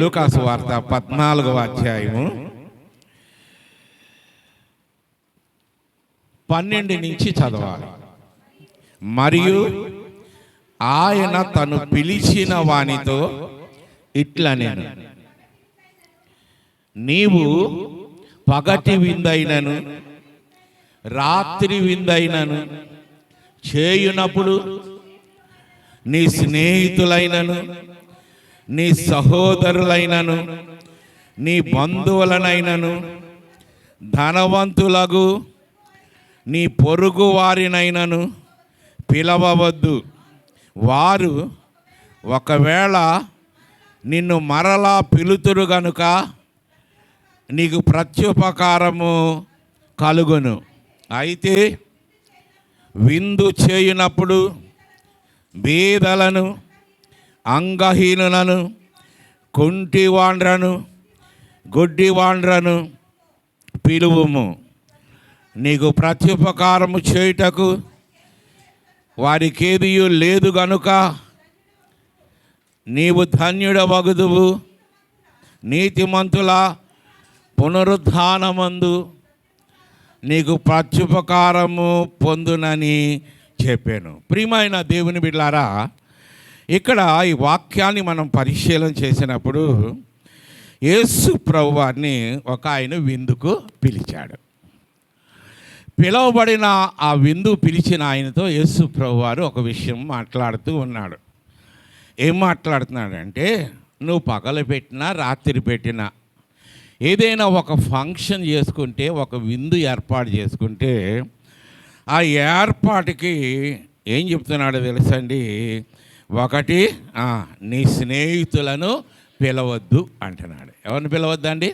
లూకాసు వార్త 14వ అధ్యాయము 12 నుంచి చదవాలి. మరియు ఆయన తను పిలిచిన వానితో ఇట్లనెను, నీవు పగటి విందైనను రాత్రి విందైనను చేయునప్పుడు నీ స్నేహితులైనను నీ సహోదరులైనను నీ బంధువులనైనను ధనవంతులకు నీ పొరుగు వారినైనను పిలవవద్దు. వారు ఒకవేళ నిన్ను మరలా పిలుతురు గనుక నీకు ప్రత్యుపకారము కలుగును. అయితే విందు చేయునప్పుడు బీదలను అంగహీనులను కుంటివాండ్రను గుడ్డివాండ్రను పిలువుము. నీకు ప్రత్యుపకారము చేయుటకు వారికేదియు లేదు గనుక నీవు ధన్యుడవగుదువు. నీతిమంతుల పునరుద్ధానమందు నీకు ప్రత్యుపకారము పొందునని చెప్పాను. ప్రియమైన దేవుని బిడ్డలారా, ఇక్కడ ఈ వాక్యాన్ని మనం పరిశీలన చేసినప్పుడు యేసు ప్రభువారిని ఒక ఆయన విందుకు పిలిచాడు. పిలువబడిన ఆ విందు పిలిచిన ఆయనతో యేసు ప్రభువారు ఒక విషయం మాట్లాడుతూ ఉన్నాడు. ఏం మాట్లాడుతున్నాడంటే, నువ్వు పగలు పెట్టినా రాత్రి పెట్టినా ఏదైనా ఒక ఫంక్షన్ చేసుకుంటే, ఒక విందు ఏర్పాటు చేసుకుంటే ఆ ఏర్పాటుకి ఏం చెప్తున్నాడో తెలుసండి. ఒకటి, నీ స్నేహితులను పిలవద్దు అంటున్నాడు. ఎవరిని పిలవద్దండి?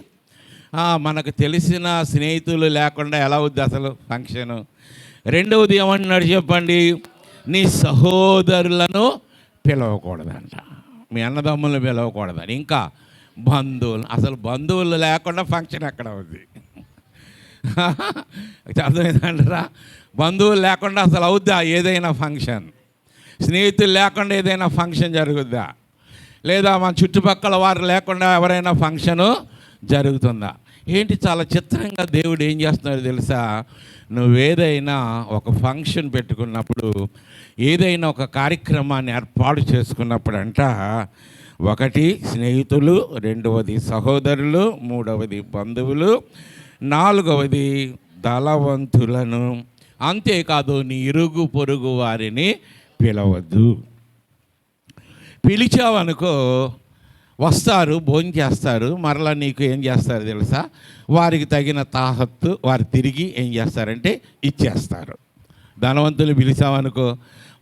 మనకు తెలిసిన స్నేహితులు లేకుండా ఎలా అవుద్ది అసలు ఫంక్షను? రెండవది ఏమంటున్నాడు చెప్పండి? నీ సహోదరులను పిలవకూడదంట, మీ అన్నదమ్ములను పిలవకూడదని. ఇంకా బంధువులు, అసలు బంధువులు లేకుండా ఫంక్షన్ ఎక్కడ అవుద్ది? అర్థమైందంటారా? బంధువులు లేకుండా అసలు అవుద్దా ఏదైనా ఫంక్షన్? స్నేహితులు లేకుండా ఏదైనా ఫంక్షన్ జరుగుద్దా? లేదా మన చుట్టుపక్కల వారు లేకుండా ఎవరైనా ఫంక్షను జరుగుతుందా? ఏంటి, చాలా చిత్రంగా దేవుడు ఏం చేస్తున్నాడు తెలుసా? నువ్వేదైనా ఒక ఫంక్షన్ పెట్టుకున్నప్పుడు, ఏదైనా ఒక కార్యక్రమాన్ని ఏర్పాటు చేసుకున్నప్పుడు అంట, ఒకటి స్నేహితులు, రెండవది సహోదరులు, మూడవది బంధువులు, నాలుగవది ధనవంతులను, అంతేకాదు నీ ఇరుగు పొరుగు వారిని పిలవద్దు. పిలిచావనుకో, వస్తారు, భోజనం చేస్తారు, మరలా నీకు ఏం చేస్తారు తెలుసా? వారికి తగిన తాహత్తు వారు తిరిగి ఏం చేస్తారంటే ఇచ్చేస్తారు. ధనవంతులు పిలిచావనుకో,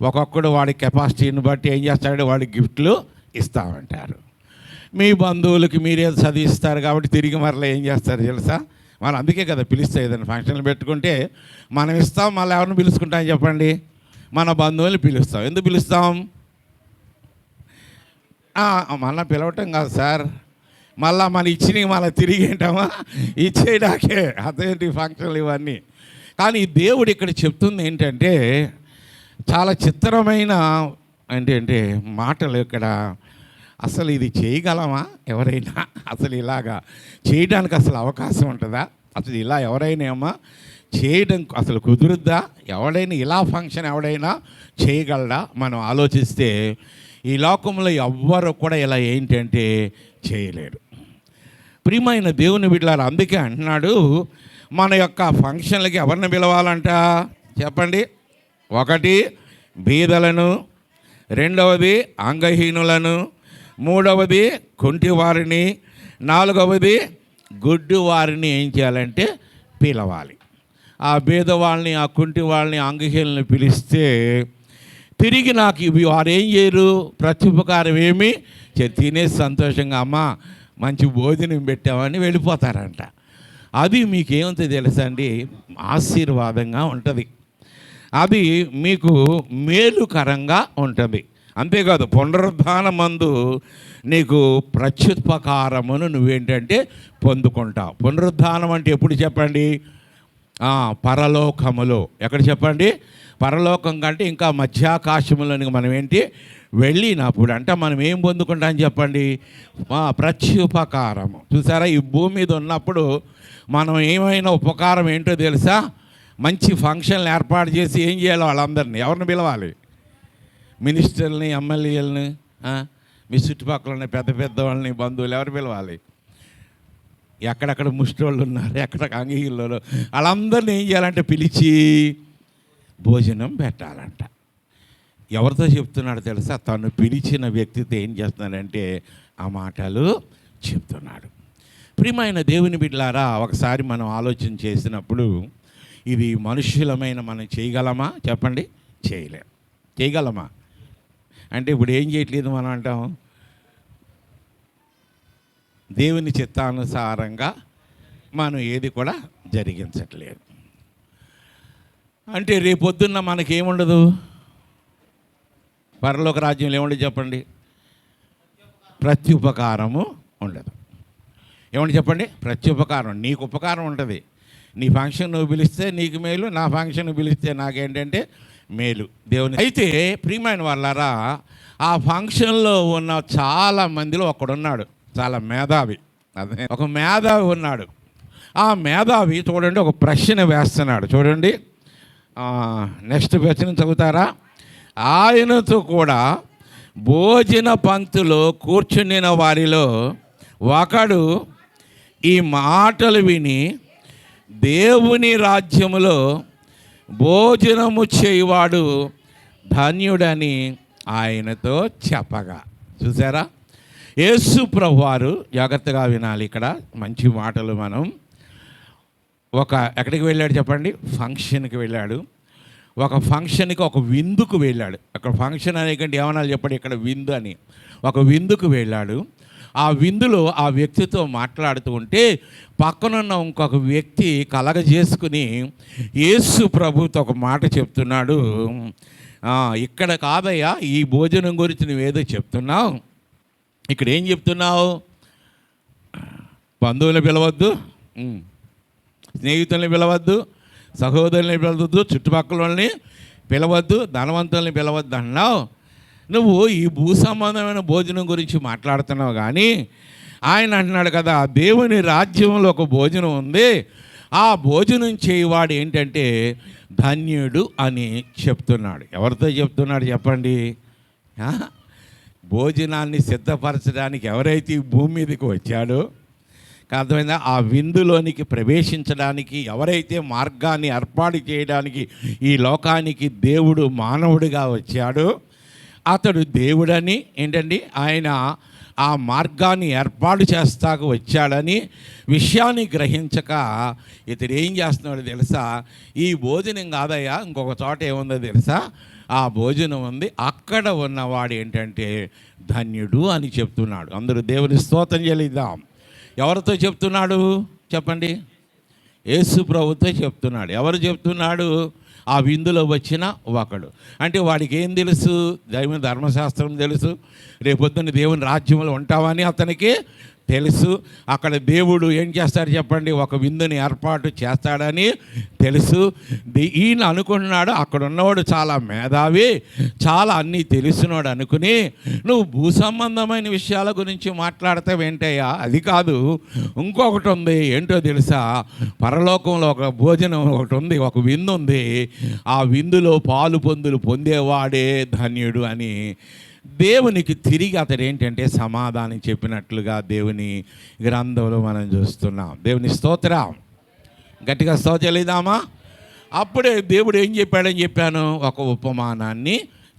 ఒక్కొక్కడు వాడి కెపాసిటీని బట్టి ఏం చేస్తాడు, వాడి గిఫ్ట్లు ఇస్తామంటారు. మీ బంధువులకి మీరే చదివిస్తారు కాబట్టి తిరిగి మరలా ఏం చేస్తారు తెలుసా? మనం అందుకే కదా పిలిస్తే, ఏదైనా ఫంక్షన్లు పెట్టుకుంటే మనం ఇస్తాం, మళ్ళీ ఎవరిని పిలుచుకుంటాం చెప్పండి? మన బంధువుల్ని పిలుస్తాం. ఎందుకు పిలుస్తాం? మళ్ళీ పిలవటం కాదు సార్, మళ్ళీ మన ఇచ్చినవి మళ్ళీ తిరిగి ఏంటమ్మా ఇచ్చేయడాకే. అదేంటి ఫంక్షన్లు ఇవన్నీ. కానీ దేవుడు ఇక్కడ చెప్తుంది ఏంటంటే, చాలా చిత్రమైన ఏంటంటే మాటలు ఇక్కడ. అసలు ఇది చేయగలమా ఎవరైనా? అసలు ఇలాగా చేయడానికి అసలు అవకాశం ఉంటుందా? అసలు ఇలా ఎవరైనా ఏమో చేయడం అసలు కుదురుద్దా? ఎవడైనా ఇలా ఫంక్షన్ ఎవడైనా చేయగలడా? మనం ఆలోచిస్తే ఈ లోకంలో ఎవ్వరు కూడా ఇలా ఏంటంటే చేయలేరు. ప్రియమైన దేవుని బిడ్డలారా, అందుకే అంటున్నాడు, మన యొక్క ఫంక్షన్లకి ఎవరిని పిలవాలంట చెప్పండి? ఒకటి బీదలను, రెండవది అంగహీనులను, మూడవది కుంటివారిని, నాలుగవది గుడ్డివారిని ఏం చేయాలంటే పిలవాలి. ఆ బీదవాళ్ళని, ఆ కుంటి వాళ్ళని, అంగహీనులను పిలిస్తే తిరిగి నాకు ఇవి వారు ఏం చేయరు, ప్రత్యుపకారం ఏమి తినేసి సంతోషంగా అమ్మా మంచి భోజనం పెట్టామని వెళ్ళిపోతారంట. అది మీకేమంత తెలుసా అండి? ఆశీర్వాదంగా ఉంటుంది, అది మీకు మేలుకరంగా ఉంటుంది. అంతేకాదు, పునరుద్ధానమందు నీకు ప్రత్యుపకారమును నువ్వేంటంటే పొందుకుంటావు. పునరుద్ధానం అంటే ఎప్పుడు చెప్పండి? పరలోకములో. ఎక్కడ చెప్పండి? పరలోకం కంటే ఇంకా మధ్యాకాశములోనికి మనం ఏంటి వెళ్ళినప్పుడు అంటే మనం ఏం పొందుకుంటాం చెప్పండి? ప్రత్యుపకారము. చూసారా, ఈ భూమి మీద ఉన్నప్పుడు మనం ఏమైనా ఉపకారం ఏంటో తెలుసా? మంచి ఫంక్షన్లు ఏర్పాటు చేసి ఏం చేయాలి? వాళ్ళందరినీ ఎవరిని పిలవాలి? మినిస్టర్ని, ఎమ్మెల్యేలని, మీ చుట్టుపక్కల ఉన్న పెద్ద పెద్ద వాళ్ళని, బంధువులు ఎవరు పిలవాలి? ఎక్కడెక్కడ ముష్టోళ్ళు ఉన్నారు, ఎక్కడ అంగీళ్ళు, వాళ్ళందరినీ ఏం చేయాలంటే పిలిచి భోజనం పెట్టాలంట. ఎవరితో చెప్తున్నాడు తెలుసా? తను పిలిచిన వ్యక్తితో ఏం చేస్తున్నాడంటే ఆ మాటలు చెప్తున్నాడు. ప్రియమైన దేవుని బిడ్డలారా, ఒకసారి మనం ఆలోచన చేసినప్పుడు ఇది మనుషులమైన మనం చేయగలమా చెప్పండి? చేయలేం. చేయగలమా అంటే ఇప్పుడు ఏం చేయట్లేదు మనం అంటాం, దేవుని చిత్తానుసారంగా మనం ఏది కూడా జరిగించట్లేదు. అంటే రేపొద్దున్న మనకేముండదు? పరలోక రాజ్యంలో ఏముండదు చెప్పండి? ప్రత్యుపకారము ఉండదు. ఏమండి చెప్పండి? ప్రత్యుపకారం. నీకు ఉపకారం ఉంటుంది. నీ ఫంక్షన్ నువ్వు పిలిస్తే నీకు మేలు, నా ఫంక్షన్ నువ్వు పిలిస్తే నాకేంటంటే మేలు దేవుని. అయితే ప్రియమైన వాళ్ళారా, ఆ ఫంక్షన్లో ఉన్న చాలా మందిలో ఒకడున్నాడు, చాలా మేధావి. అదే ఒక మేధావి ఉన్నాడు. ఆ మేధావి చూడండి ఒక ప్రశ్న వేస్తున్నాడు. చూడండి, నెక్స్ట్ ప్రశ్న చదువుతారా? ఆయనతో కూడా భోజన పంక్తిలో కూర్చుండిన వారిలో ఒకడు ఈ మాటలు విని దేవుని రాజ్యములో భోజనము చేయువాడు ధన్యుడని ఆయనతో చెప్పగా. చూసారా, యేసు ప్రభువారు జాగ్రత్తగా వినాలి. ఇక్కడ మంచి మాటలు. మనం ఎక్కడికి వెళ్ళాడు చెప్పండి? ఫంక్షన్కి వెళ్ళాడు. ఒక ఫంక్షన్కి, ఒక విందుకు వెళ్ళాడు. అక్కడ ఫంక్షన్ అనేకంటే ఏమన్నా చెప్పండి, ఇక్కడ విందు అని. ఒక విందుకు వెళ్ళాడు. ఆ విందులో ఆ వ్యక్తితో మాట్లాడుతూ ఉంటే పక్కనున్న ఇంకొక వ్యక్తి కలగజేసుకుని యేసు ప్రభుతో ఒక మాట చెప్తున్నాడు. ఇక్కడ కాదయ్యా, ఈ భోజనం గురించి నువ్వేదో చెప్తున్నావు, ఇక్కడ ఏం చెప్తున్నావు? బంధువులను పిలవద్దు, స్నేహితుల్ని పిలవద్దు, సహోదరుల్ని పిలవద్దు, చుట్టుపక్కల వాళ్ళని పిలవద్దు, ధనవంతుల్ని పిలవద్దు అన్నావు. నువ్వు ఈ భూ సంబంధమైన భోజనం గురించి మాట్లాడుతున్నావు. కానీ ఆయన అంటున్నాడు కదా, దేవుని రాజ్యంలో ఒక భోజనం ఉంది, ఆ భోజనం చేయవాడు ఏంటంటే ధన్యుడు అని చెప్తున్నాడు. ఎవరితో చెప్తున్నాడు చెప్పండి? భోజనాన్ని సిద్ధపరచడానికి ఎవరైతే ఈ భూమి మీదకి వచ్చాడో, అర్థమైందా? ఆ విందులోనికి ప్రవేశించడానికి ఎవరైతే మార్గాన్ని ఏర్పాటు చేయడానికి ఈ లోకానికి దేవుడు మానవుడిగా వచ్చాడో అతడు దేవుడని ఏంటండి ఆయన ఆ మార్గాన్ని ఏర్పాటు చేస్తాకు వచ్చాడని విషయాన్ని గ్రహించక ఇతడు ఏం చేస్తున్నాడు తెలుసా? ఈ భోజనం కాదయ్యా, ఇంకొక చోట ఏముందో తెలుసా? ఆ భోజనం ఉంది, అక్కడ ఉన్నవాడు ఏంటంటే ధన్యుడు అని చెప్తున్నాడు. అందరూ దేవుని స్తోత్రం చెల్లిద్దాం. ఎవరితో చెప్తున్నాడు చెప్పండి? యేసు ప్రభుతో చెప్తున్నాడు. ఎవరు చెప్తున్నాడు? ఆ విందులో వచ్చిన ఒకడు. అంటే వాడికి ఏం తెలుసు? దైవ ధర్మశాస్త్రం తెలుసు, రేపొద్దున దేవుని రాజ్యంలో ఉంటామని అతనికి తెలుసు. అక్కడ దేవుడు ఏం చేస్తాడు చెప్పండి? ఒక విందుని ఏర్పాటు చేస్తాడని తెలుసు. ఈయన అనుకుంటున్నాడు అక్కడ ఉన్నవాడు చాలా మేధావి, చాలా అన్నీ తెలిసినోడు అనుకుని నువ్వు భూ సంబంధమైన విషయాల గురించి మాట్లాడతావేంటయ్యా? అది కాదు, ఇంకొకటి ఉంది. ఏంటో తెలుసా? పరలోకంలో ఒక భోజనం ఒకటి ఉంది, ఒక విందు ఉంది. ఆ విందులో పాలు పొందులు పొందేవాడే ధన్యుడు అని దేవునికి తిరిగి అతడు ఏంటంటే సమాధానం చెప్పినట్లుగా దేవుని గ్రంథంలో మనం చూస్తున్నాం. దేవుని స్తోత్రం. గట్టిగా స్తోత్రలేదామా? అప్పుడే దేవుడు ఏం చెప్పాడని చెప్పాను? ఒక ఉపమానాన్ని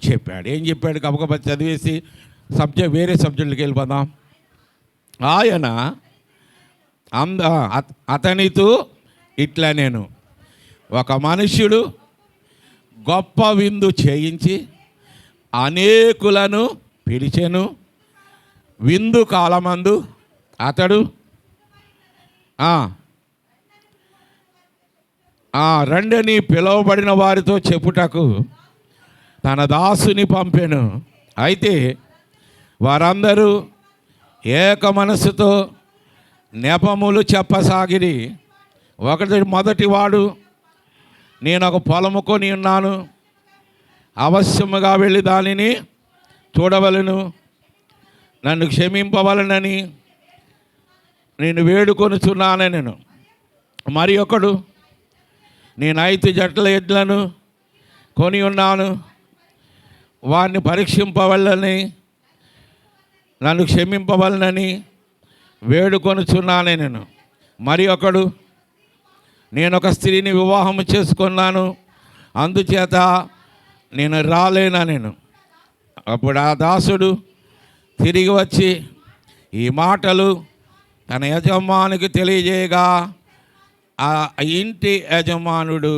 చెప్పాడు. ఏం చెప్పాడు? గబగబా చదివేసి వేరే సబ్జెక్టులకు వెళ్ళిపోదాం. ఆయన అతనితో ఇట్లా, నేను ఒక మనుష్యుడు గొప్ప విందు చేయించి అనేకులను పిలిచెను. విందు కాలమందు అతడు రండని పిలువబడిన వారితో చెప్పుటకు తన దాసుని పంపెను. అయితే వారందరూ ఏక మనస్సుతో నెపములు చెప్పసాగిరి. మొదటివాడు నేను ఒక పొలము కొని ఉన్నాను, అవశ్యముగా వెళ్ళి దానిని చూడవలను, నన్ను క్షమింపవలనని నేను వేడుకొనుచున్నాను. నేను మరి ఒకడు, నేను 5 జట్ల ఎడ్లను కొని ఉన్నాను, వారిని పరీక్షింపవలని నన్ను క్షమింపవలనని వేడుకొనుచున్నాను. నేను మరి ఒకడు, నేను ఒక స్త్రీని వివాహం చేసుకున్నాను, అందుచేత నేను రాలేనా. నేను అప్పుడు ఆ దాసుడు తిరిగి వచ్చి ఈ మాటలు తన యజమానికి తెలియజేయగా ఆ ఇంటి యజమానుడు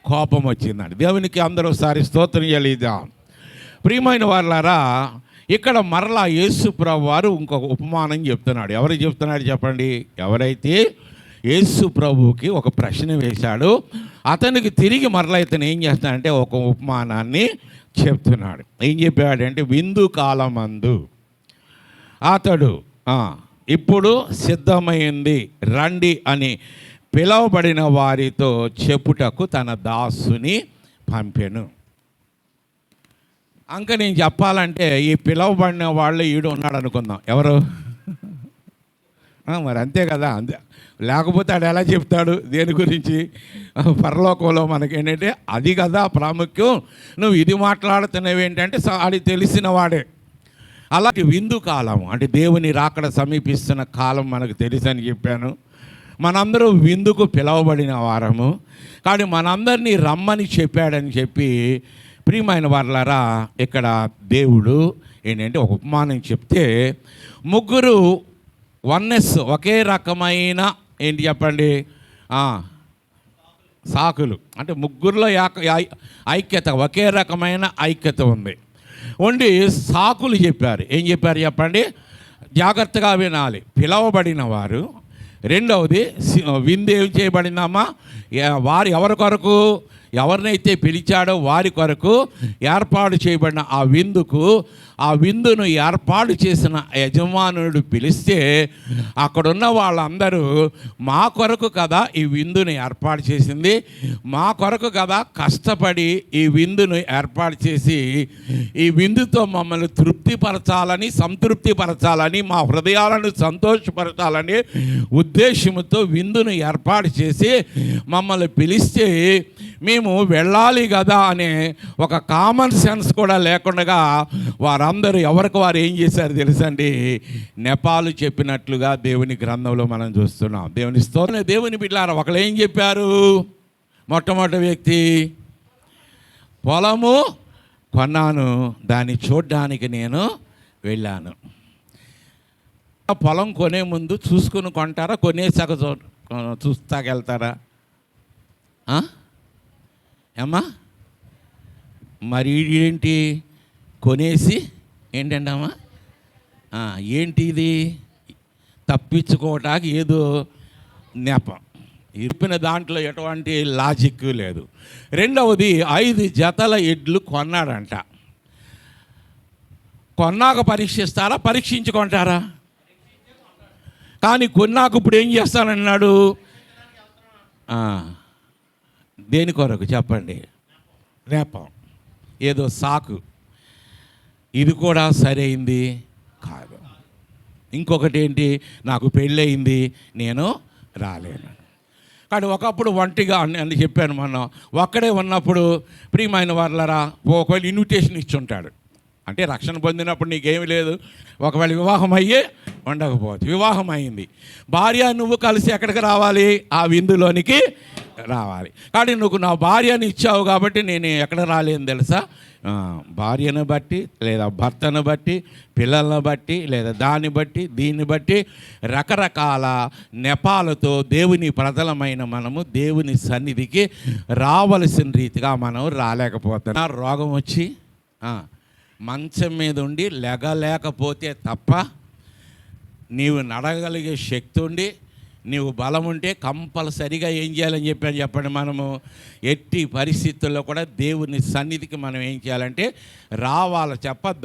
కోపం వచ్చిందండి. దేవునికి అందరూ ఒకసారి స్తోత్రం చెల్లిద్దాం. ప్రియమైన వాళ్ళారా, ఇక్కడ మరలా యేసు ప్రభు వారు ఇంకొక ఉపమానం చెప్తున్నాడు. ఎవరికి చెప్తున్నాడు చెప్పండి? ఎవరైతే యేసు ప్రభువుకి ఒక ప్రశ్న వేశాడో అతనికి తిరిగి మరలా ఇతను ఏం చేస్తాడంటే ఒక ఉపమానాన్ని చెప్తున్నాడు. ఏం చెప్పాడంటే, విందు కాలమందు అతడు ఇప్పుడు సిద్ధమైంది రండి అని పిలువబడిన వారితో చెప్పుటకు తన దాసుని పంపెను. అంక నేను చెప్పాలంటే ఈ పిలువబడిన వాళ్ళు ఈడు ఉన్నాడు అనుకుందాం. ఎవరు? మరి అంతే కదా, అంతే. లేకపోతే ఆడు ఎలా చెప్తాడు దేని గురించి? పరలోకంలో మనకేంటంటే అది కదా ప్రాముఖ్యం. నువ్వు ఇది మాట్లాడుతున్నావు ఏంటంటే అది తెలిసిన వాడే. అలాంటి విందు కాలం అంటే దేవుని రాకడ సమీపిస్తున్న కాలం మనకు తెలుసని చెప్పాను. మనందరూ విందుకు పిలువబడిన వారము, కానీ మనందరినీ రమ్మని చెప్పాడని చెప్పి ప్రియమైన వాళ్ళారా, ఇక్కడ దేవుడు ఏంటంటే ఒక ఉపమానం చెప్తే ముగ్గురు వన్నెస్, ఒకే రకమైన ఏంటి చెప్పండి, సాకులు అంటే ముగ్గురులో ఐక్యత, ఒకే రకమైన ఐక్యత ఉండి సాకులు చెప్పారు. ఏం చెప్పారు చెప్పండి? జాగ్రత్తగా వినాలి. పిలవబడిన వారు, రెండవది విందు ఏం చేయబడిందమ్మా, వారు ఎవరి కొరకు, ఎవరినైతే పిలిచాడో వారి కొరకు ఏర్పాటు చేయబడిన ఆ విందును ఏర్పాటు చేసిన యజమానుడు పిలిస్తే అక్కడున్న వాళ్ళందరూ మా కొరకు కదా ఈ విందును ఏర్పాటు చేసింది, మా కొరకు కదా కష్టపడి ఈ విందును ఏర్పాటు చేసి ఈ విందుతో మమ్మల్ని తృప్తిపరచాలని, సంతృప్తిపరచాలని, మా హృదయాలను సంతోషపరచాలని ఉద్దేశంతో విందును ఏర్పాటు చేసి మమ్మల్ని పిలిస్తే మేము వెళ్ళాలి కదా అనే ఒక కామన్ సెన్స్ కూడా లేకుండా వారందరూ ఎవరికి వారు ఏం చేశారు తెలుసండి? నెపాలు చెప్పినట్లుగా దేవుని గ్రంథంలో మనం చూస్తున్నాం. దేవుని స్తోత్రం. దేవుని బిడ్డలారా, ఒకళ్ళు ఏం చెప్పారు? మొట్టమొదటి వ్యక్తి, పొలము కొన్నాను, దాన్ని చూడ్డానికి నేను వెళ్ళాను. పొలం కొనే ముందు చూసుకుని కొంటారా, కొనేసాక చూస్తాక వెళ్తారా? ఏమ్మా, మరి ఏంటి కొనేసి ఏంటండి అమ్మా, ఏంటి ఇది తప్పించుకోవటానికి ఏదో నెపం, ఇరిపిన దాంట్లో ఎటువంటి లాజిక్ లేదు. రెండవది 5 జతల ఎడ్లు కొన్నాడంట. కొన్నాక పరీక్షిస్తారా, పరీక్షించుకుంటారా? కానీ కొన్నాక ఇప్పుడు ఏం చేస్తానన్నాడు? దేని కొరకు చెప్పండి? రేపం, ఏదో సాకు. ఇది కూడా సరైంది కాదు. ఇంకొకటి ఏంటి, నాకు పెళ్ళయింది, నేను రాలేను. కానీ ఒకప్పుడు ఒంటిగా అని చెప్పాను. మనం ఒక్కడే ఉన్నప్పుడు ప్రియమైన వాళ్ళరా ఒకవేళ ఇన్విటేషన్ ఇచ్చి ఉంటాడు. అంటే రక్షణ పొందినప్పుడు నీకేమీ లేదు. ఒకవేళ వివాహం అయ్యే ఉండకపోవచ్చు, వివాహం అయింది, భార్య నువ్వు కలిసి ఎక్కడికి రావాలి? ఆ విందులోనికి రావాలి. కానీ నువ్వు నా భార్యని ఇచ్చావు కాబట్టి నేను ఎక్కడ రాలేను తెలుసా? భార్యను బట్టి లేదా భర్తను బట్టి, పిల్లలను బట్టి లేదా దాన్ని బట్టి దీన్ని బట్టి రకరకాల నెపాలతో దేవుని ప్రజలమైన మనము దేవుని సన్నిధికి రావలసిన రీతిగా మనం రాలేకపోతున్నాం. రోగం వచ్చి మంచం మీద ఉండి లెగలేకపోతే తప్ప, నీవు నడగలిగే శక్తి ఉండి నీవు బలం ఉంటే కంపల్సరిగా ఏం చేయాలని చెప్పండి మనము ఎట్టి పరిస్థితుల్లో కూడా దేవుని సన్నిధికి మనం ఏం చేయాలంటే రావాలి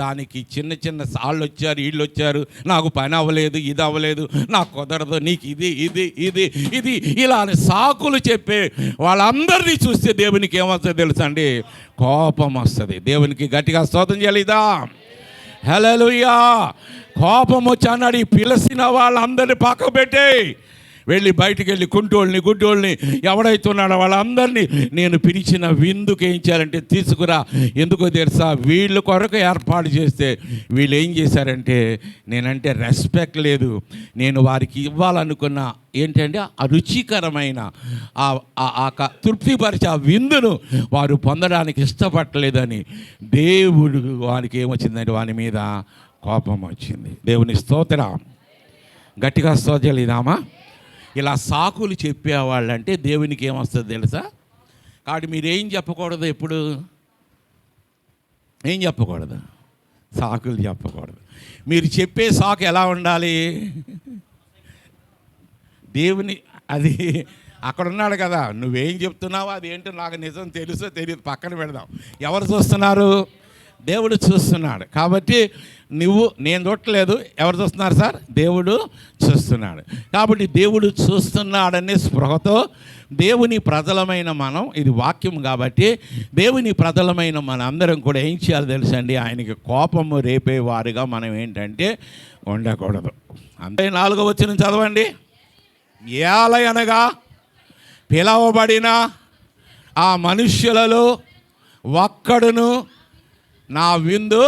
దానికి చిన్న చిన్న వాళ్ళు వచ్చారు వీళ్ళు వచ్చారు, నాకు పని అవ్వలేదు, ఇది అవ్వలేదు, నాకు కుదరదు, నీకు ఇది ఇది ఇది ఇది ఇలా సాకులు చెప్పే వాళ్ళందరినీ చూస్తే దేవునికి ఏమవుతుందో తెలుసా అండి? కోపం వస్తుంది. దేవునికి గట్టిగా స్తోత్రం చేయలేదా? హల్లెలూయా. కోపం వచ్చి అన్నాడు, ఈ పిలిచిన వాళ్ళందరినీ పక్కకు పెట్టి వెళ్ళి బయటికి వెళ్ళి కుంటోళ్ళని గుడ్డోళ్ళని ఎవడైతే ఉన్నాడో వాళ్ళందరినీ నేను పిలిచిన విందుకు ఏం చేయాలంటే తీసుకురా. ఎందుకో తెలుసా? వీళ్ళ కొరకు ఏర్పాటు చేస్తే వీళ్ళు ఏం చేశారంటే నేనంటే రెస్పెక్ట్ లేదు, నేను వారికి ఇవ్వాలనుకున్న ఏంటంటే ఆ రుచికరమైన తృప్తిపరిచే ఆ విందును వారు పొందడానికి ఇష్టపడలేదని దేవుడు వారికి ఏమొచ్చిందంటే వాని మీద కోపం వచ్చింది. దేవుని స్తోత్రం. గట్టిగా స్తోత్రలేదామా? ఇలా సాకులు చెప్పేవాళ్ళంటే దేవునికి ఏమొస్తుంది తెలుసా? కాబట్టి మీరేం చెప్పకూడదు, ఎప్పుడు ఏం చెప్పకూడదు? సాకులు చెప్పకూడదు. మీరు చెప్పే సాకు ఎలా ఉండాలి? దేవుని అది అక్కడ ఉన్నాడు కదా, నువ్వేం చెప్తున్నావో అది ఏంటో నాకు నిజం తెలుసో తెలియదు పక్కన పెడదాం. ఎవరు చూస్తున్నారు? దేవుడు చూస్తున్నాడు. కాబట్టి నేను చూడట్లేదు, ఎవరు చూస్తున్నారు సార్? దేవుడు చూస్తున్నాడు. కాబట్టి దేవుడు చూస్తున్నాడనే స్పృహతో దేవుని ప్రజలమైన మనం, ఇది వాక్యం కాబట్టి దేవుని ప్రజలమైన మన అందరం కూడా ఏం చేయాలి తెలుసండి? ఆయనకి కోపము రేపేవారుగా మనం ఏంటంటే ఉండకూడదు. అంతే. 4వ వచనం చదవండి. ఏలయనగా పిలవబడిన ఆ మనుష్యులలో ఒక్కడును నా విందు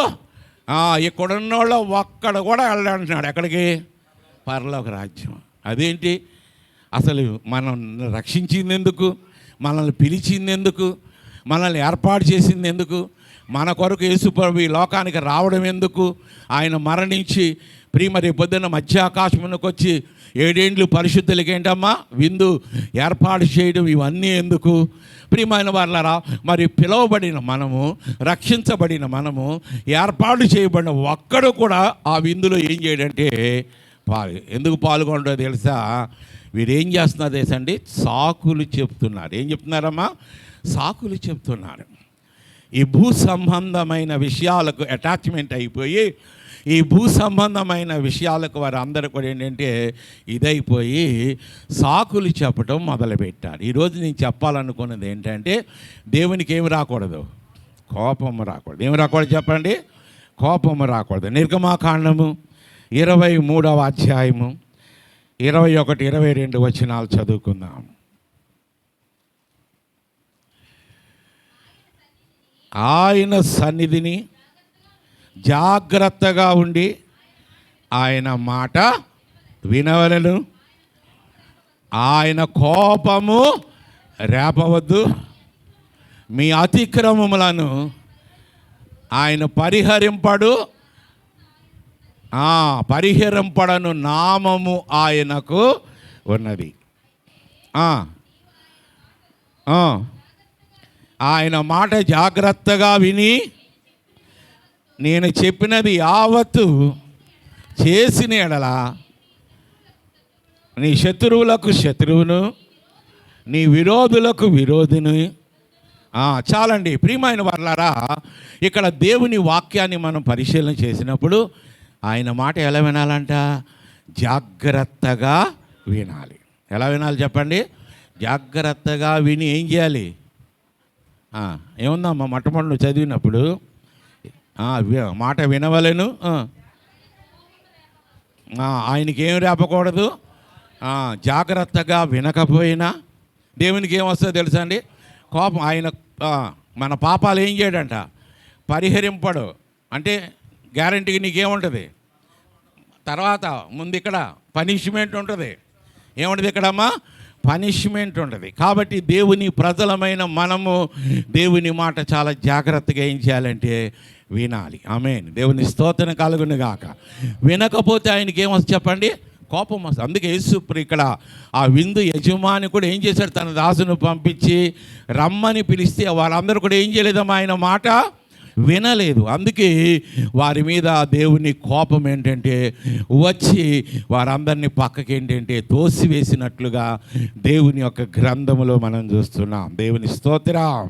ఇక్కడున్నోళ్ళు ఒక్కడ కూడా వెళ్ళాలంటున్నాడు. ఎక్కడికి? పరలోక రాజ్యం. అదేంటి? అసలు మనం రక్షించింది ఎందుకు? మనల్ని పిలిచింది ఎందుకు? మనల్ని ఏర్పాటు చేసింది ఎందుకు? మన కొరకు యేసుప్రభు ఈ లోకానికి రావడం ఎందుకు? ఆయన మరణించి మరి పొద్దున్న మధ్యాకాశమునకు వచ్చి 7 ఏండ్లు పరిశుద్ధులకి ఏంటమ్మా విందు ఏర్పాటు చేయడం, ఇవన్నీ ఎందుకు? ప్రియమైన వాళ్ళరా, మరి పిలువబడిన మనము, రక్షించబడిన మనము, ఏర్పాటు చేయబడిన ఒక్కడు కూడా ఆ విందులో ఏం చేయడంటే ఎందుకు పాల్గొనడో తెలుసా? వీరేం చేస్తున్నారు తెలుసండి? సాకులు చెప్తున్నారు. ఏం చెప్తున్నారమ్మా? సాకులు చెప్తున్నారు. ఈ భూ సంబంధమైన విషయాలకు అటాచ్మెంట్ అయిపోయి, ఈ భూ సంబంధమైన విషయాలకు వారు అందరూ కూడా ఏంటంటే ఇదైపోయి సాకులు చెప్పడం మొదలుపెట్టారు. ఈరోజు నేను చెప్పాలనుకున్నది ఏంటంటే దేవునికి ఏమి రాకూడదు? కోపము రాకూడదు. ఏమి రాకూడదు చెప్పండి? కోపము రాకూడదు. నిర్గమాకాండము 23వ అధ్యాయము 21, 22 వచనాలు చదువుకుందాం. ఆయన సన్నిధిని జాగ్రత్తగా ఉండి ఆయన మాట వినవలెను, ఆయన కోపము రేపవద్దు, మీ అతిక్రమములను ఆయన పరిహరింపడను నామము ఆయనకు ఉన్నది. ఆయన మాట జాగ్రత్తగా విని నేను చెప్పినది యావత్తు చేసిన ఎడల నీ శత్రువులకు శత్రువును, నీ విరోధులకు విరోధిని. చాలండి. ప్రియమైన వాళ్ళారా, ఇక్కడ దేవుని వాక్యాన్ని మనం పరిశీలన చేసినప్పుడు ఆయన మాట ఎలా వినాలంట? జాగ్రత్తగా వినాలి. ఎలా వినాలి చెప్పండి? జాగ్రత్తగా విని ఏం చేయాలి? ఏముందమ్మా మొట్టమొదటి చదివినప్పుడు మాట వినవలెను, ఆయనకి ఏం రేపకూడదు, జాగ్రత్తగా వినకపోయినా దేవునికి ఏమొస్తుందో తెలుసా అండి? కోపం. ఆయన మన పాపాలు ఏం చేయడంట? పరిహరింపడు. అంటే గ్యారంటీకి నీకేముంటుంది? తర్వాత ముందు ఇక్కడ పనిష్మెంట్ ఉంటుంది. ఏముంటుంది ఇక్కడమ్మా? పనిష్మెంట్ ఉంటుంది. కాబట్టి దేవుని ప్రజలమైన మనము దేవుని మాట చాలా జాగ్రత్తగా ఏం చేయాలంటే వినాలి. ఆమేన్. దేవుని స్తోత్రం కలుగును గాక. వినకపోతే ఆయనకి ఏమొస్తుంది చెప్పండి? కోపం వస్తుంది. అందుకే యేసు ఇక్కడ ఆ విందు యజమాని కూడా ఏం చేశాడు? తన దాసును పంపించి రమ్మని పిలిస్తే వాళ్ళందరూ కూడా ఏం చేయలేదమ్మా? ఆయన మాట వినలేదు. అందుకే వారి మీద దేవుని కోపం ఏంటంటే వచ్చి వారందరినీ పక్కకి ఏంటంటే తోసివేసినట్లుగా దేవుని యొక్క గ్రంథములో మనం చూస్తున్నాం. దేవుని స్తోత్రం.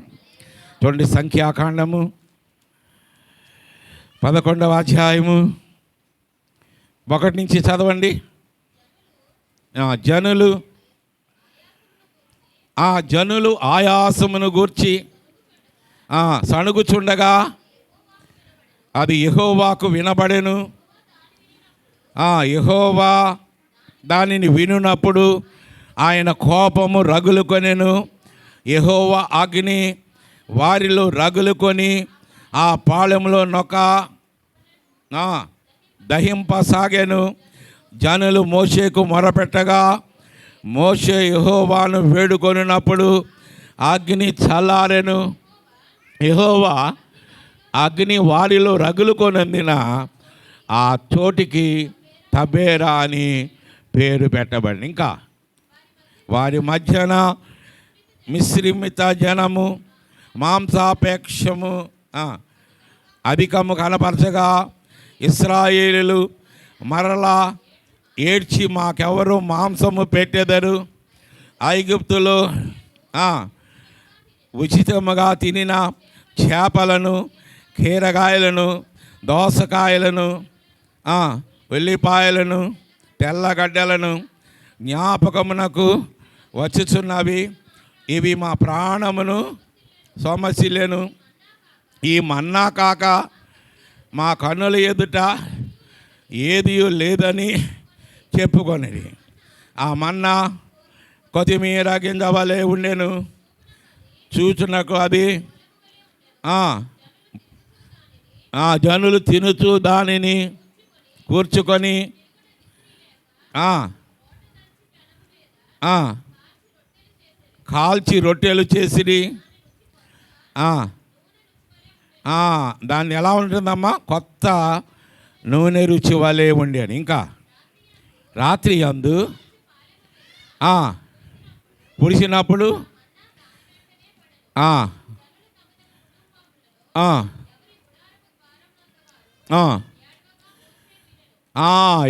చూడండి, సంఖ్యాకాండము 11వ అధ్యాయము 1 నుంచి చదవండి. జనులు ఆయాసమును గూర్చి సణుగుచుండగా అది యెహోవాకు వినబడెను. యెహోవా దానిని వినునప్పుడు ఆయన కోపము రగులుకొనెను. యెహోవా అగ్ని వారిలో రగులుకొని ఆ పాళెంలో దహింపసాగెను. జనులు మోషేకు మొరపెట్టగా మోషే యెహోవాను వేడుకొనినప్పుడు అగ్ని చల్లారెను. యెహోవా అగ్ని వారిలో రగులుకొనందున ఆ చోటికి తబేరా అని పేరు పెట్టబడింది. ఇంకా వారి మధ్యన మిశ్రమిత జనము మాంసాపేక్షము అధికము కనపరచగా ఇశ్రాయేలీయులు మరలా ఏడ్చి మాకెవరు మాంసము పెట్టెదరు, ఐగుప్తులో ఉచితముగా తినిన చేపలను, కీరగాయలను, దోసకాయలను, ఉల్లిపాయలను, తెల్లగడ్డలను జ్ఞాపకమునకు వచ్చుచున్నవి. ఇవి మా ప్రాణమును సొమసిలెను. ఈ మన్నా కాక మా కన్నుల ఎదుట ఏది లేదని చెప్పుకొనిది. ఆ మన్నా కొత్తిమీర గింజ వలె ఉండెను. చూచునకు అది జనులు తినుచు దానిని కూర్చుకొని కాల్చి రొట్టెలు చేసిరి. దాన్ని ఎలా ఉంటుందమ్మా, కొత్త నూనె రుచి వలె ఉండి అని. ఇంకా రాత్రి అందు పుడిచినప్పుడు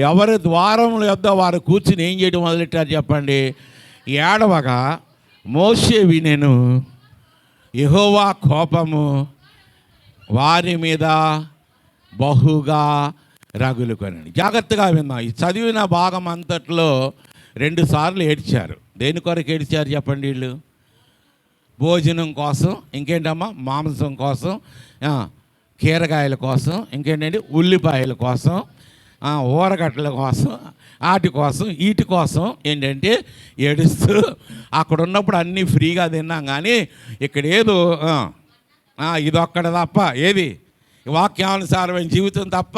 ఎవరి ద్వారముల యొద్ద వారు కూర్చుని ఏం చేయడం మొదలెట్టారు చెప్పండి? ఏడవగా మోషే వినెను. యెహోవా కోపము వారి మీద బహుగా రగులుకొనెను. జాగ్రత్తగా విందాం. ఈ చదివిన భాగం అంతట్లో 2 సార్లు ఏడ్చారు. దేని కొరకు ఏడ్చారు చెప్పండి? వీళ్ళు భోజనం కోసం, ఇంకేంటమ్మా మాంసం కోసం, కీరగాయల కోసం, ఇంకేంటంటే ఉల్లిపాయల కోసం, ఊరగడ్డల కోసం, వాటి కోసం, వీటి కోసం ఏంటంటే ఏడుస్తూ, అక్కడ ఉన్నప్పుడు అన్నీ ఫ్రీగా తిన్నాం కానీ ఇక్కడ ఏదో ఇదొక్కడ తప్ప, ఏది వాక్యానుసారమైన జీవితం తప్ప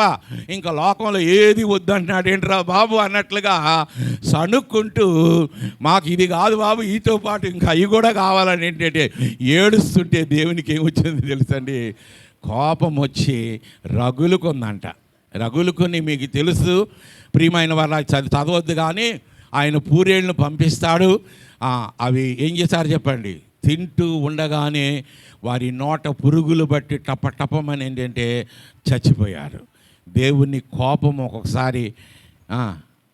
ఇంకా లోకంలో ఏది వద్దంటున్నాడు ఏంట్రా బాబు అన్నట్లుగా సణుక్కుంటూ, మాకు ఇది కాదు బాబు, వీటితో పాటు ఇంకా అవి కూడా కావాలని ఏంటంటే ఏడుస్తుంటే దేవునికి ఏమొచ్చింది తెలుసండి? కోపం వచ్చి రగులుకుందంట. రగులుకొని మీకు తెలుసు ప్రియమైన వాళ్ళ చదవద్దు కానీ ఆయన పూరేళ్ళను పంపిస్తాడు. అవి ఏం చేశారు చెప్పండి? తింటూ ఉండగానే వారి నోట పురుగులు బట్టి టపటపమని ఏంటంటే చచ్చిపోయారు. దేవుని కోపం ఒక్కొక్కసారి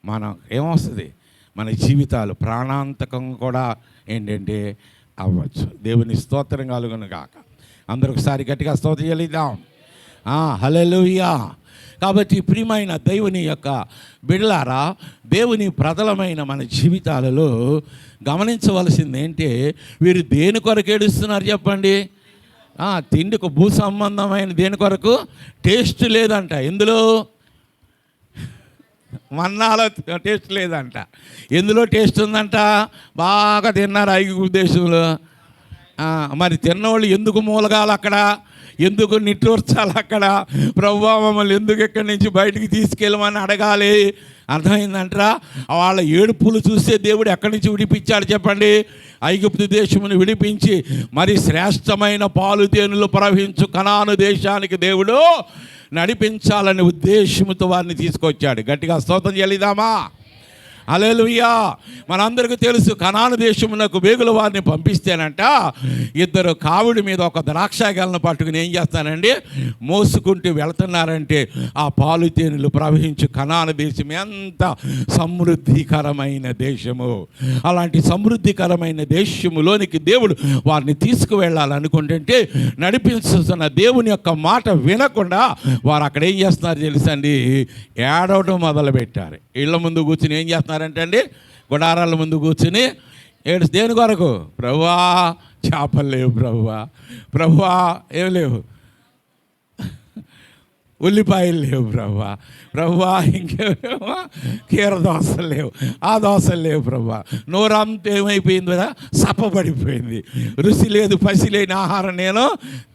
మనం ఏమొస్తుంది, మన జీవితాలు ప్రాణాంతకం కూడా ఏంటంటే అవ్వచ్చు. దేవుని స్తోత్రం కలుగును గాక. అందరూ ఒకసారి గట్టిగా స్తోత్రం చెల్లిద్దాం. హల్లెలూయా. కాబట్టి ప్రియమైన దేవుని యొక్క బిడ్డలారా, దేవుని ప్రజలమైన మన జీవితాలలో గమనించవలసింది ఏంటి? వీరు దేని కొరకు ఏడుస్తున్నారు చెప్పండి? తిండికి భూ సంబంధమైన దేని కొరకు టేస్ట్ లేదంట. ఎందులో? మన్నాలో టేస్ట్ లేదంట. ఎందులో టేస్ట్ ఉందంట? బాగా తిన్నారు ఐగుప్తు దేశంలో. మరి తిన్నవాళ్ళు ఎందుకు మూలగాలు అక్కడ? ఎందుకు నిట్టూర్చాలి అక్కడ? ప్రభువా మమ్మల్ని ఎందుకు ఇక్కడి నుంచి బయటికి తీసుకెళ్ళమని అడగాలి. అర్థమైందంటారా? వాళ్ళ ఏడుపులు చూస్తే దేవుడు ఎక్కడి నుంచి విడిపించాడు చెప్పండి? ఐగుప్తు దేశమును విడిపించి మరి శ్రేష్టమైన పాలు తేనెలు ప్రవహించు కనాను దేశానికి దేవుడు నడిపించాలనే ఉద్దేశంతో వారిని తీసుకొచ్చాడు. గట్టిగా స్తోత్రం చెల్లిద్దామా? హల్లెలూయా. మనందరికీ తెలుసు, కనాను దేశమునకు వేగుల వారిని పంపిస్తేనంట ఇద్దరు కావిడి మీద ఒక ద్రాక్ష గెలను పట్టుకుని ఏం చేస్తానండి, మోసుకుంటూ వెళ్తున్నారంటే ఆ పాలు తేనెలు ప్రవహించు కనాను దేశం ఎంత సమృద్ధికరమైన దేశము. అలాంటి సమృద్ధికరమైన దేశములోనికి దేవుడు వారిని తీసుకువెళ్ళాలనుకుంటుంటే నడిపిస్తున్న దేవుని యొక్క మాట వినకుండా వారు అక్కడ ఏం చేస్తున్నారు తెలుసండి, ఏడవడం మొదలుపెట్టారు. ఇళ్ళ ముందు కూర్చుని ఏం చేస్తున్నారంటే అండి, గుడారాల ముందు కూర్చుని దేని కొరకు, ప్రభువా చేపలు లేవు, ప్రభువా ఏం లేవు, ఉల్లిపాయలు లేవు, ప్రభువా ఇంకేమో కీర దోశలు లేవు, ఆ దోశలు లేవు ప్రభువా. నోరంతా ఏమైపోయింది కదా, సప్పబడిపోయింది. రుచి లేదు, పసి లేని ఆహారం నేను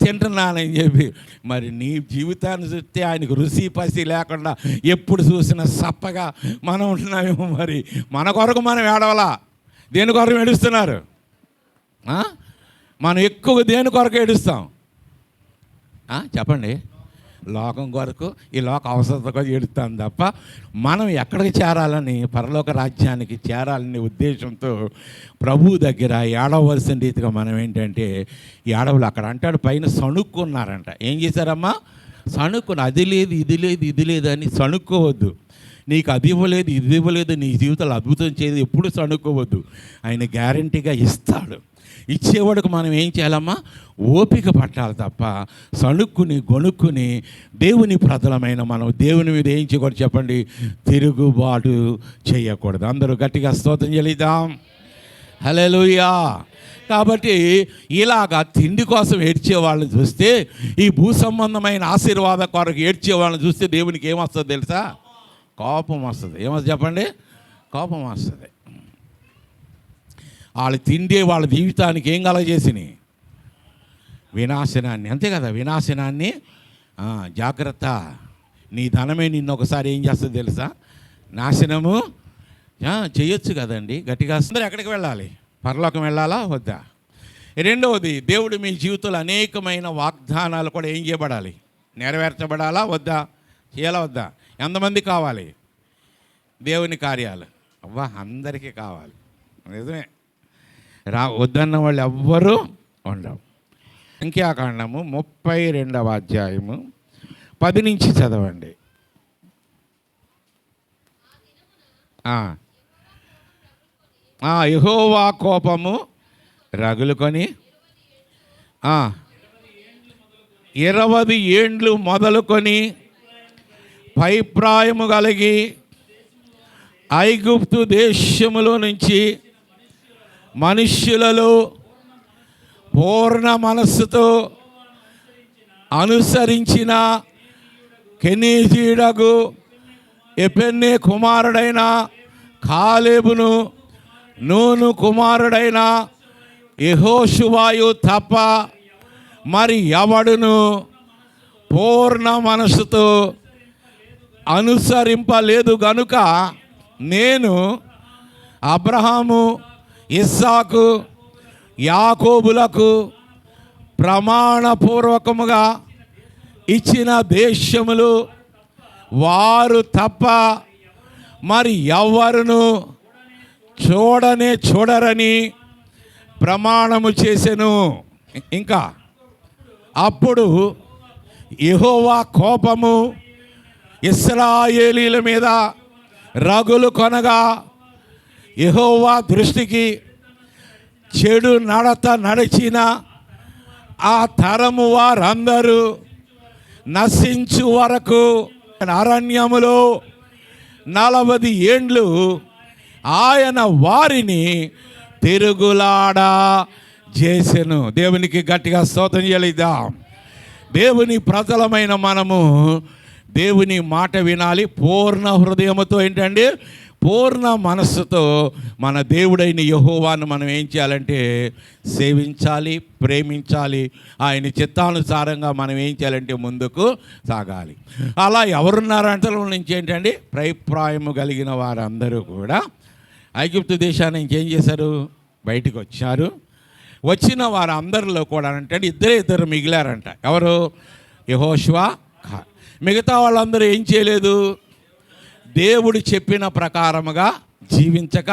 తింటున్నానని చెప్పి. మరి నీ జీవితాన్ని చూస్తే ఆయనకు రుచి పసి లేకుండా ఎప్పుడు చూసినా సప్పగా మనం ఉంటున్నామేమో. మరి మన కొరకు మనం ఏడవలా, దేని కొరకు ఏడుస్తున్నారు? మనం ఎక్కువ దేని కొరకు ఏడుస్తాం చెప్పండి? లోకం కొరకు, ఈ లోక అవసరత కొరకు ఏడుస్తాం తప్ప మనం ఎక్కడికి చేరాలని, పరలోక రాజ్యానికి చేరాలనే ఉద్దేశంతో ప్రభు దగ్గర ఏడవలసిన రీతిగా మనం ఏంటంటే, ఏడవలు అక్కడ అంటాడు పైన సణుక్కున్నారంట. ఏం చేశారమ్మా? సణుక్కుని అది లేదు ఇది లేదు అని సణుక్కోవద్దు. నీకు అది ఇవ్వలేదు ఇది ఇవ్వలేదు, నీ జీవితంలో అద్భుతం చేయదు, ఎప్పుడు సణుక్కోవద్దు. ఆయన గ్యారంటీగా ఇస్తాడు. ఇచ్చేవాడికి మనం ఏం చేయాలమ్మా? ఓపిక పట్టాలి తప్ప సణుక్కుని గొణుక్కుని దేవుని ప్రజలమైన మనం దేవుని మీద ఏం చేయకూడదు చెప్పండి, తిరుగుబాటు చేయకూడదు. అందరూ గట్టిగా స్తోత్రం చెల్లిద్దాం. హల్లెలూయా. కాబట్టి ఇలాగా తిండి కోసం ఏడ్చే వాళ్ళని చూస్తే, ఈ భూ సంబంధమైన ఆశీర్వాద కొరకు ఏడ్చే వాళ్ళని చూస్తే దేవునికి ఏమొస్తుంది తెలుసా? కోపం వస్తుంది. ఏమొస్తుంది చెప్పండి? కోపం వస్తుంది. వాళ్ళు తిండే వాళ్ళ జీవితానికి ఏం కలగజేసినాయి? వినాశనాన్ని. అంతే కదా, వినాశనాన్ని. జాగ్రత్త, నీ ధనమే నిన్ను ఒకసారి ఏం చేస్తుంది తెలుసా? నాశనము చేయొచ్చు కదండి. గట్టిగా అందరూ ఎక్కడికి వెళ్ళాలి? పరలోకం వెళ్ళాలా వద్దా? రెండవది, దేవుడు మీ జీవితంలో అనేకమైన వాగ్దానాలు కూడా ఏం చేయబడాలి? నెరవేర్చబడాలా వద్దా? చేయాలా వద్దా? ఎంతమంది కావాలి దేవుని కార్యాలు? అవ్వా, అందరికీ కావాలి. నిజమే, వద్దన్న వాళ్ళు ఎవ్వరూ ఉండవు. సంఖ్యాకాండము 32వ అధ్యాయము 10 నుంచి చదవండి. యెహోవా కోపము రగులుకొని 20 ఏండ్లు మొదలుకొని పైప్రాయము కలిగి ఐగుప్తు దేశములో నుంచి మనుష్యులలో పూర్ణ మనస్సుతో అనుసరించిన కెనీజీడగు ఎఫెన్నే కుమారుడైన కాలేబును, నూను కుమారుడైన యెహోషువాయు తప్ప మరి ఎవడును పూర్ణ మనస్సుతో అనుసరింపలేదు గనుక నేను అబ్రహాము, ఇస్సాకు, యాకోబులకు ప్రమాణపూర్వకముగా ఇచ్చిన దేశములు వారు తప్ప మరి ఎవ్వరును చూడరని ప్రమాణము చేసెను. ఇంకా అప్పుడు యెహోవా కోపము ఇశ్రాయేలీల మీద రగులు కొనగా, యెహోవా దృష్టికి చెడు నడత నడిచిన ఆ తరము వారందరూ నశించు వరకు అరణ్యములో 40 ఏండ్లు ఆయన వారిని తిరుగులాడా చేసెను. దేవునికి గట్టిగా స్తోత్రం చెల్లిద్దాం. దేవుని ప్రజలమైన మనము దేవుని మాట వినాలి. పూర్ణ హృదయముతో ఏంటండి? పూర్ణ మనస్సుతో మన దేవుడైన యెహోవాను మనం ఏం చేయాలంటే సేవించాలి, ప్రేమించాలి. ఆయన చిత్తానుసారంగా మనం ఏం చేయాలంటే ముందుకు సాగాలి. అలా ఎవరున్నారంటే నుంచి ఏంటండి? ప్రైప్రాయము కలిగిన వారందరూ కూడా ఐగుప్తు దేశాన్ని ఇంకేం చేశారు? బయటికి వచ్చారు. వచ్చిన వారందరిలో కూడా అంటే ఇద్దరు మిగిలారంట. ఎవరు? యెహోషువ. మిగతా వాళ్ళందరూ ఏం చేయలేదు? దేవుడు చెప్పిన ప్రకారముగా జీవించక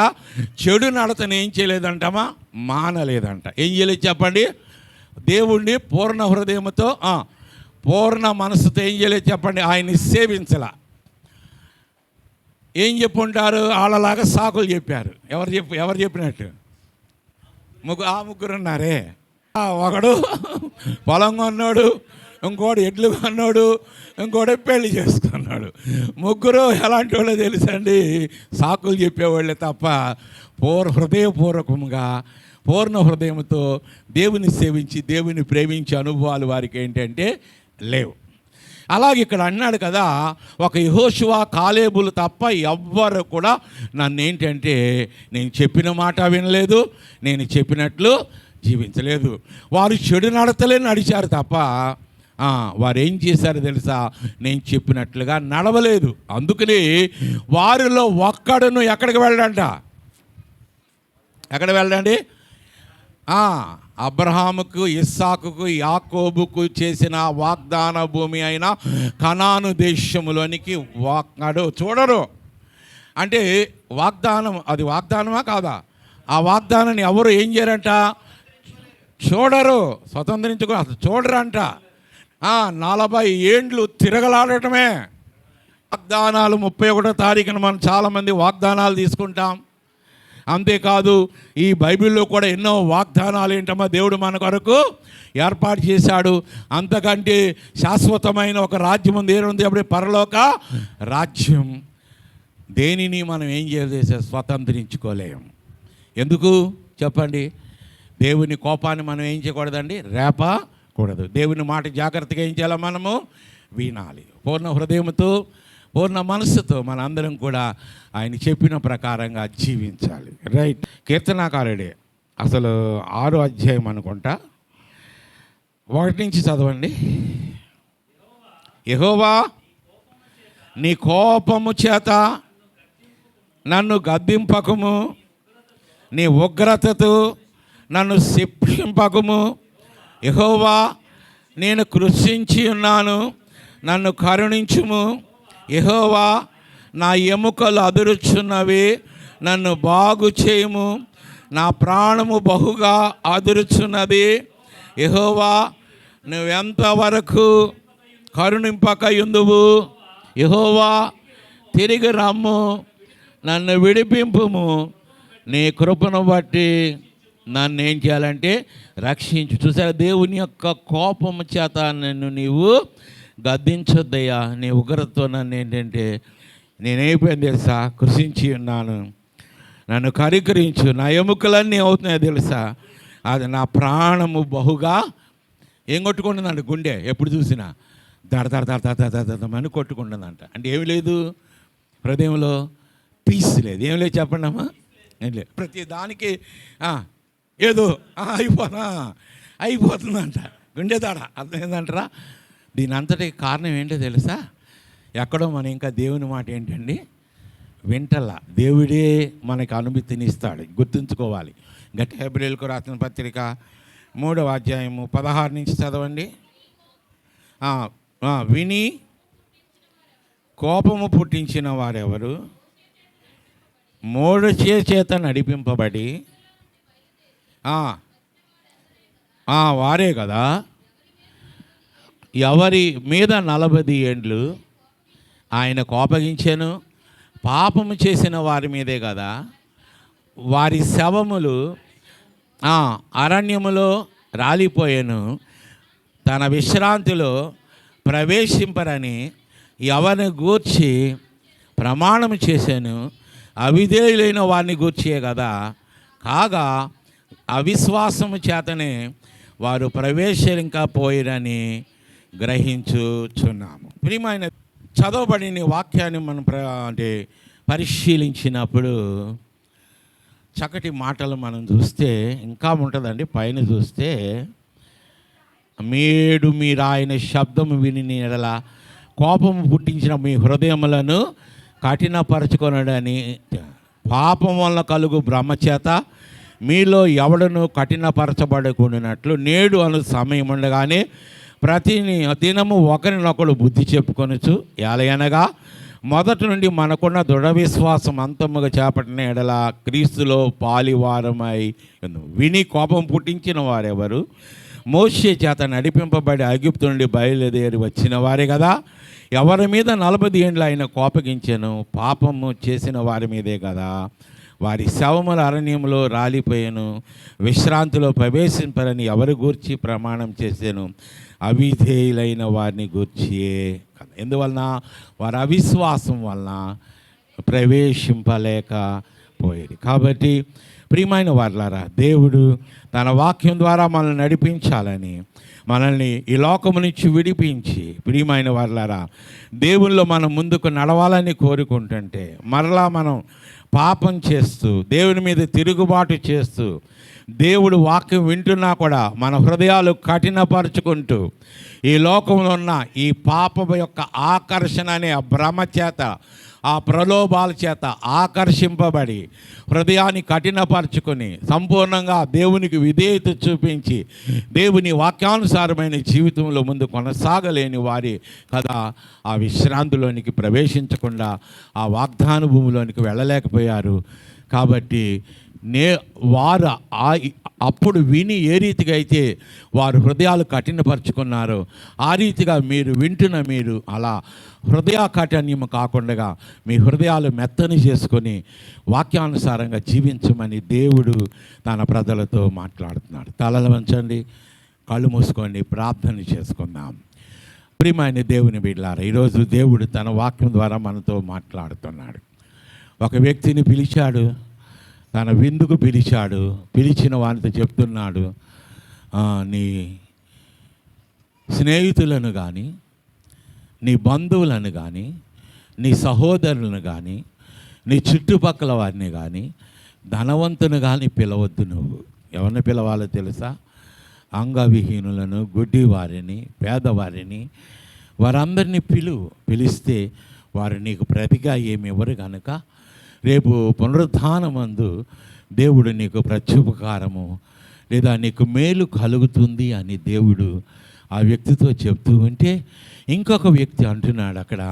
చెడు నడతను ఏం చేయలేదంటమా, మానలేదంట. ఏం చేయలేదు చెప్పండి? దేవుణ్ణి పూర్ణ హృదయంతో పూర్ణ మనసుతో ఏం చేయలేదు చెప్పండి? ఆయన్ని సేవించలా. ఏం చెప్పుంటారు? వాళ్ళలాగా సాకులు చెప్పారు. ఎవరు చెప్పినట్టు? ముగ్గురు ఉన్నారే. ఒకడు పొలం కొన్నాడు, ఇంకోడు ఎడ్లు కొన్నాడు, ఇంకోటి పెళ్లి చేసుకున్నాడు. ముగ్గురు ఎలాంటి వాళ్ళో తెలుసండి? సాకులు చెప్పేవాళ్ళే తప్ప హృదయపూర్వకంగా పూర్ణ హృదయంతో దేవుని సేవించి దేవుని ప్రేమించే అనుభవాలు వారికి ఏంటంటే లేవు. అలాగే ఇక్కడ అన్నాడు కదా, ఒక యెహోషువ కాలేబులు తప్ప ఎవ్వరు కూడా నన్ను ఏంటంటే నేను చెప్పిన మాట వినలేదు, నేను చెప్పినట్లు జీవించలేదు. వారు చెడు నడతలే నడిచారు తప్ప వారు ఏం చేశారో తెలుసా? నేను చెప్పినట్లుగా నడవలేదు. అందుకని వారిలో ఒక్కడును ఎక్కడికి వెళ్ళడంట? ఎక్కడ వెళ్ళండి? అబ్రహాముకు, ఇస్సాకుకు, యాకోబుకు చేసిన వాగ్దాన భూమి అయిన కనాను దేశములోనికి చూడరు. అంటే వాగ్దానం, అది వాగ్దానమా కాదా? ఆ వాగ్దానాన్ని ఎవరు ఏం చేయరంట? చూడరు. స్వతంత్రించుకో అసలు చూడరంట. 40 ఏండ్లు తిరగలాడటమే. వాగ్దానాలు 31వ తారీఖున మనం చాలామంది వాగ్దానాలు తీసుకుంటాం. అంతేకాదు ఈ బైబిల్లో కూడా ఎన్నో వాగ్దానాలు ఏంటమ్మా దేవుడు మన కొరకు ఏర్పాటు చేశాడు. అంతకంటే శాశ్వతమైన ఒక రాజ్యం ఉంది. ఏముంది? అప్పుడే పరలోక రాజ్యం. దేనిని మనం ఏం చేసే స్వతంత్రించుకోలేము. ఎందుకు చెప్పండి? దేవుని కోపాన్ని మనం ఏం చేయకూడదండి? రేపకూడదు. దేవుని మాట జాగ్రత్తగా ఏం చేయాలి? మనము వినాలి. పూర్ణ హృదయంతో పూర్ణ మనస్సుతో మన అందరం కూడా ఆయన చెప్పిన ప్రకారంగా జీవించాలి. రైట్. కీర్తనాకారుడే అసలు 6వ అధ్యాయం అనుకుంటా, 1 నుంచి చదవండి. యెహోవా నీ కోపము చేత నన్ను గద్దింపకము, నీ ఉగ్రతతో నన్ను శిక్షింపకము. యెహోవా నేను కృషించి ఉన్నాను, నన్ను కరుణించుము. యెహోవా నా ఎముకలు అదురుచున్నవి, నన్ను బాగు చేయుము. నా ప్రాణము బహుగా అదురుచున్నది. యెహోవా నువ్వెంతవరకు కరుణింపకయుందువు? యెహోవా తిరిగి రమ్ము, నన్ను విడిపింపుము. నీ కృపను బట్టి నన్ను ఏం చేయాలంటే రక్షించు. చూసారా, దేవుని యొక్క కోపము చేత నన్ను నీవు గద్దించొద్దయ్యా. నీ ఉగ్రతతో నన్ను ఏంటంటే నేనైపోయింది తెలుసా? కృషించి ఉన్నాను, నన్ను కరికరించు. నా ఎముకలన్నీ అవుతున్నాయి తెలుసా? అది నా ప్రాణము బహుగా ఏం కొట్టుకుంటుందంట? గుండె ఎప్పుడు చూసినా దడ దడ దడ దడ దడ దడమని కొట్టుకుంటుందంట. అంటే ఏమి లేదు హృదయంలో? పీస్ లేదు. ఏం లేదు చెప్పండి అమ్మా? ఏం లేదు. ప్రతి దానికి ఏదో అయిపోతుందంట గుండె దాడ. అర్థం ఏంటంటారా? దీని అంతటికి కారణం ఏంటో తెలుసా? ఎక్కడో మనం ఇంకా దేవుని మాట ఏంటండి వింటల్లా. దేవుడే మనకి అనుమతిని ఇస్తాడు, గుర్తుంచుకోవాలి. గట్టి హెబ్రీయులకు రాసిన పత్రిక 3వ అధ్యాయము 16 నుంచి చదవండి. విని కోపము పుట్టించిన వారెవరు? మోడచే చేత నడిపింపబడి వారే కదా. ఎవరి మీద 40 ఏండ్లు ఆయన కోపగించాను? పాపము చేసిన వారి మీదే కదా. వారి శవములు అరణ్యములో రాలిపోయాను. తన విశ్రాంతిలో ప్రవేశింపరని ఎవరిని గూర్చి ప్రమాణం చేశాను? అవిధేయులైన వారిని గూర్చే కదా. కాగా అవిశ్వాసము చేతనే వారు ప్రవేశించకపోయిరని గ్రహించుచున్నాము. ప్రియమైన చదవబడిన వాక్యాన్ని మనం అంటే పరిశీలించినప్పుడు చక్కటి మాటలు మనం చూస్తే ఇంకా ఉంటుందండి. పైన చూస్తే మీరు ఆయన శబ్దము విని ఎడల కోపము పుట్టించిన మీ హృదయములను కఠినపరచుకొనడని పాపం వల్ల కలుగు భ్రమచేత మీలో ఎవడను కఠినపరచబడకుండానట్లు నేడు అను సమయం ఉండగానే ప్రతి దినము ఒకరినొకడు బుద్ధి చెప్పుకొనొచ్చు. ఎలయనగా మొదటి నుండి మనకున్న దృఢ విశ్వాసం అంతముగా చేపట్టిన ఎడల క్రీస్తులో పాలివారమై విని కోపం పుట్టించిన వారెవరు? మోషే చేత నడిపింపబడి ఐగుప్తు నుండి బయలుదేరి వచ్చిన వారే కదా. ఎవరి మీద 40 ఏండ్లు ఆయన కోపగించెను? పాపము చేసిన వారి మీదే కదా. వారి శవముల అరణ్యంలో రాలిపోయాను, విశ్రాంతిలో ప్రవేశింపరని ఎవరి గూర్చి ప్రమాణం చేశాను? అవిధేయులైన వారిని గూర్చియే కదా. ఎందువలన? వారి అవిశ్వాసం వలన ప్రవేశింపలేకపోయేది. కాబట్టి ప్రియమైన వారలారా, దేవుడు తన వాక్యం ద్వారా మనల్ని నడిపించాలని, మనల్ని ఈ లోకము నుంచి విడిపించి, ప్రియమైన వారలారా, దేవుల్లో మనం ముందుకు నడవాలని కోరుకుంటుంటే మరలా మనం పాపం చేస్తూ, దేవుని మీద తిరుగుబాటు చేస్తూ, దేవుడు వాక్యం వింటున్నా కూడా మన హృదయాలు కఠినపరుచుకుంటూ, ఈ లోకంలో ఉన్న ఈ పాపం యొక్క ఆకర్షణ అనే ఆ భ్రమ చేత, ఆ ప్రలోభాల చేత ఆకర్షింపబడి హృదయాన్ని కఠినపరుచుకొని సంపూర్ణంగా దేవునికి విధేయత చూపించి దేవుని వాక్యానుసారమైన జీవితంలో ముందు కొనసాగలేని వారి కదా ఆ విశ్రాంతిలోనికి ప్రవేశించకుండా ఆ వాగ్దాన భూమిలోనికి వెళ్ళలేకపోయారు. కాబట్టి వారు అప్పుడు విని ఏ రీతిగా అయితే వారు హృదయాలు కఠినపరుచుకున్నారో ఆ రీతిగా మీరు అలా హృదయ కాఠిన్యము కాకుండా మీ హృదయాలు మెత్తని చేసుకొని వాక్యానుసారంగా జీవించమని దేవుడు తన ప్రజలతో మాట్లాడుతున్నాడు. తలలు వంచండి, కళ్ళు మూసుకోండి, ప్రార్థన చేసుకుందాం. ప్రియమైన దేవుని బిడ్డలారా, ఈరోజు దేవుడు తన వాక్యం ద్వారా మనతో మాట్లాడుతున్నాడు. ఒక వ్యక్తిని పిలిచాడు, తన విందుకు పిలిచాడు. పిలిచిన వానితో చెప్తున్నాడు, నీ స్నేహితులను కానీ, నీ బంధువులను కానీ, నీ సహోదరులను కానీ, నీ చుట్టుపక్కల వారిని కానీ, ధనవంతుని కానీ పిలవద్దు. నువ్వు ఎవరిని పిలవాలో తెలుసా? అంగవిహీనులను, గుడ్డివారిని, పేదవారిని, వారందరినీ పిలిస్తే వారు నీకు ప్రతిగా ఏమి ఇవ్వరు కనుక రేపు పునరుద్ధానమందు దేవుడు నీకు ప్రత్యుపకారము లేదా నీకు మేలు కలుగుతుంది అని దేవుడు ఆ వ్యక్తితో చెప్తూ ఉంటే, ఇంకొక వ్యక్తి అంటున్నాడు అక్కడ,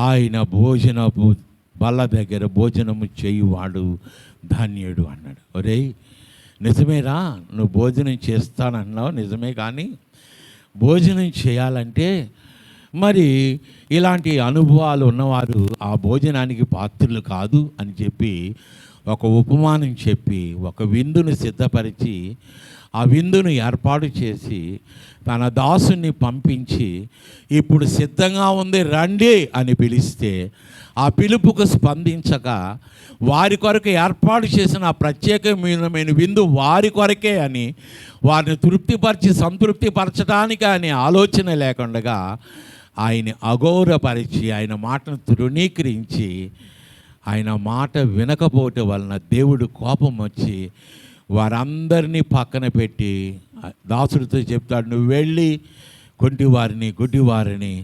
ఆయన భోజనపు బల్ల దగ్గర భోజనము చేయువాడు ధన్యుడు అన్నాడు. ఒరేయ్, నిజమేరా, నువ్వు భోజనం చేస్తానన్నావు నిజమే, కానీ భోజనం చేయాలంటే మరి ఇలాంటి అనుభవాలు ఉన్నవారు ఆ భోజనానికి పాత్రులు కాదు అని చెప్పి ఒక ఉపమానం చెప్పి ఒక విందును సిద్ధపరిచి ఆ విందును ఏర్పాటు చేసి తన దాసుని పంపించి ఇప్పుడు సిద్ధంగా ఉంది రండి అని పిలిస్తే ఆ పిలుపుకు స్పందించక వారి కొరకు ఏర్పాటు చేసిన ఆ ప్రత్యేకమైన విందు వారి కొరకే అని వారిని సంతృప్తిపరచడానికి అనే ఆలోచన లేకుండా ఆయన అగౌరవపరిచి ఆయన మాటను తృణీకరించి ఆయన మాట వినకపోవటం వలన దేవుడు కోపం వచ్చి వారందరినీ పక్కన పెట్టి దాసుడితో చెప్తాడు, నువ్వు వెళ్ళి కొంటివారిని, గుడ్డివారిని,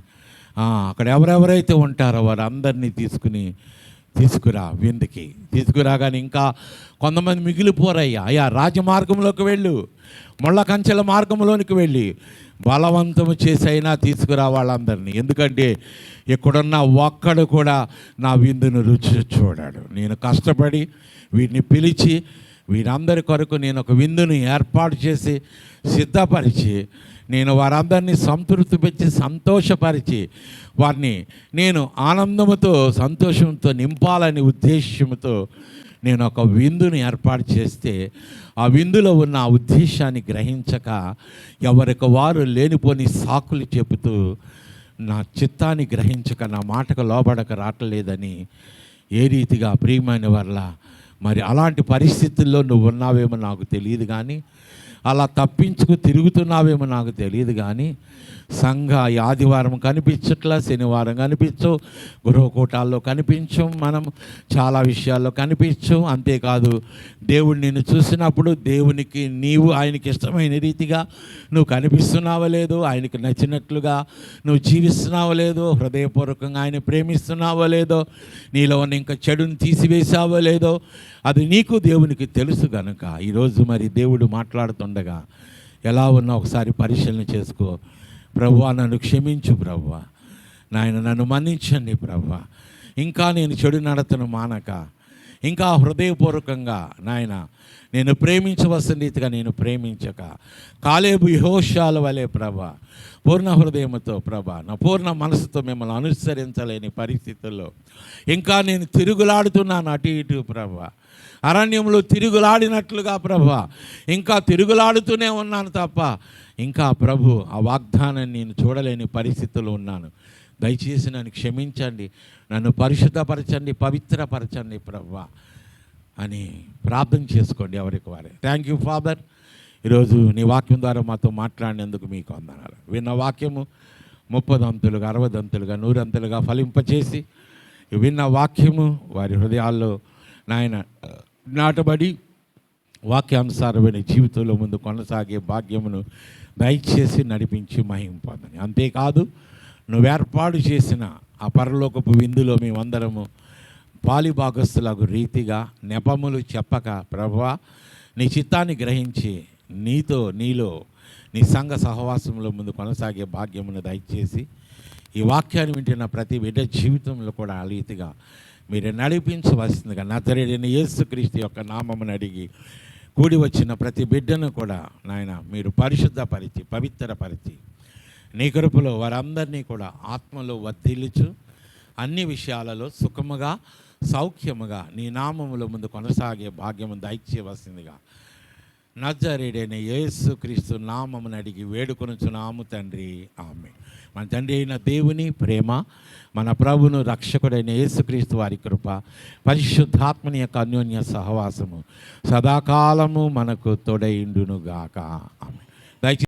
అక్కడ ఎవరెవరైతే ఉంటారో వారందరినీ తీసుకురా విందుకి. తీసుకురాగానే ఇంకా కొంతమంది మిగిలిపోరయ్యా, అయ్యా రాజమార్గంలోకి వెళ్ళు, ముళ్ళ కంచెల మార్గంలోనికి వెళ్ళి బలవంతము చేసైనా తీసుకురా వాళ్ళందరినీ. ఎందుకంటే ఇక్కడున్న ఒక్కడు కూడా నా విందును రుచి చూడాడు. నేను కష్టపడి వీరిని పిలిచి వీరందరి కొరకు నేను ఒక విందును ఏర్పాటు చేసి సిద్ధపరిచి నేను వారందరినీ సంతృప్తిపరిచి సంతోషపరిచి వారిని నేను ఆనందముతో సంతోషంతో నింపాలని ఉద్దేశంతో నేను ఒక విందుని ఏర్పాటు చేస్తే ఆ విందులో ఉన్న ఆ ఉద్దేశాన్ని గ్రహించక ఎవరికి వారు లేనిపోని సాకులు చెబుతూ నా చిత్తాన్ని గ్రహించక నా మాటకు లోబడక రావట్లేదని ఏ రీతిగా ప్రియమైన వల్ల మరి అలాంటి పరిస్థితుల్లో నువ్వు ఉన్నావేమో నాకు తెలియదు, కానీ అలా తప్పించుకు తిరుగుతున్నావేమో నాకు తెలియదు, కానీ సంఘ ఆదివారం కనిపించట్లా, శనివారం కనిపించవు, గృహకూటాల్లో కనిపించం, మనం చాలా విషయాల్లో కనిపించం. అంతేకాదు దేవుడు నిన్ను చూసినప్పుడు దేవునికి నీవు ఆయనకి ఇష్టమైన రీతిగా నువ్వు కనిపిస్తున్నావో లేదో, ఆయనకి నచ్చినట్లుగా నువ్వు జీవిస్తున్నావో లేదో, హృదయపూర్వకంగా ఆయన ప్రేమిస్తున్నావో లేదో, నీలో ఉన్న ఇంకా చెడుని తీసివేసావో లేదో అది నీకు దేవునికి తెలుసు కనుక ఈరోజు మరి దేవుడు మాట్లాడుతుండగా ఎలా ఉన్నా ఒకసారి పరిశీలన చేసుకో. ప్రభువా, నన్ను క్షమించు ప్రభువా, నాయన నన్ను మన్నించండి ప్రభువా. ఇంకా నేను చెడు నడతను మానక, ఇంకా హృదయపూర్వకంగా నాయన నేను ప్రేమించవలసిన రీతిగా నేను ప్రేమించక, కాలేబు యెహోషువల వలె ప్రభా పూర్ణ హృదయంతో ప్రభా నా పూర్ణ మనసుతో మిమ్మల్ని అనుసరించలేని పరిస్థితుల్లో ఇంకా నేను తిరుగులాడుతున్నాను అటు ఇటు ప్రభా. అరణ్యంలో తిరుగులాడినట్లుగా ప్రభా ఇంకా తిరుగులాడుతూనే ఉన్నాను తప్ప ఇంకా ప్రభు ఆ వాగ్దానాన్ని నేను చూడలేని పరిస్థితుల్లో ఉన్నాను. దయచేసి నన్ను క్షమించండి, నన్ను పరిశుద్ధపరచండి, పవిత్రపరచండి ప్రభా అని ప్రార్థన చేసుకోండి ఎవరికి వారే. థ్యాంక్ యూ ఫాదర్, ఈరోజు నీ వాక్యం ద్వారా మాతో మాట్లాడినందుకు మీకు వందనాలు. విన్న వాక్యము 30 దంతులుగా 60 దంతులుగా 100 దంతులుగా ఫలింపచేసి విన్న వాక్యము వారి హృదయాల్లో నాయన నాటబడి వాక్యానుసారమైన జీవితంలో ముందు కొనసాగే భాగ్యమును దయచేసి నడిపించి మహిమ పొందని. అంతేకాదు నువ్వు ఏర్పాటు చేసిన ఆ పరలోకపు విందులో మేమందరము పాలిభాగస్తులకు రీతిగా నెపములు చెప్పక ప్రభువా నీ చిత్తాన్ని గ్రహించి నీలో నీ సంఘ సహవాసంలో ముందు కొనసాగే భాగ్యమును దయచేసి ఈ వాక్యాన్ని వింటున్న ప్రతి బిడ్డ జీవితంలో కూడా ఆ రీతిగా మీరు నడిపించవలసిందిగా నజరేయుడైన యేసుక్రీస్తు యొక్క నామమును అడిగి కూడి వచ్చిన ప్రతి బిడ్డను కూడా నాయన మీరు పరిశుద్ధపరిచి పవిత్రపరిచి నీ కృపలో వారందరినీ కూడా ఆత్మలో వర్ధిల్లుచు అన్ని విషయాలలో సుఖముగా సౌఖ్యముగా నీ నామములో ముందు కొనసాగే భాగ్యము దయచేయవలసిందిగా నజరేయుడైన యేసుక్రీస్తు నామమును అడిగి వేడుకొనుచున్నాము తండ్రి, ఆమేన్. మన తండ్రి అయిన దేవుని ప్రేమ, మన ప్రభువును రక్షకుడైన యేసుక్రీస్తు వారి కృప, పరిశుద్ధాత్మని యొక్క అన్యోన్య సహవాసము సదాకాలము మనకు తోడైండునుగాక, ఆమేన్. దయచేసి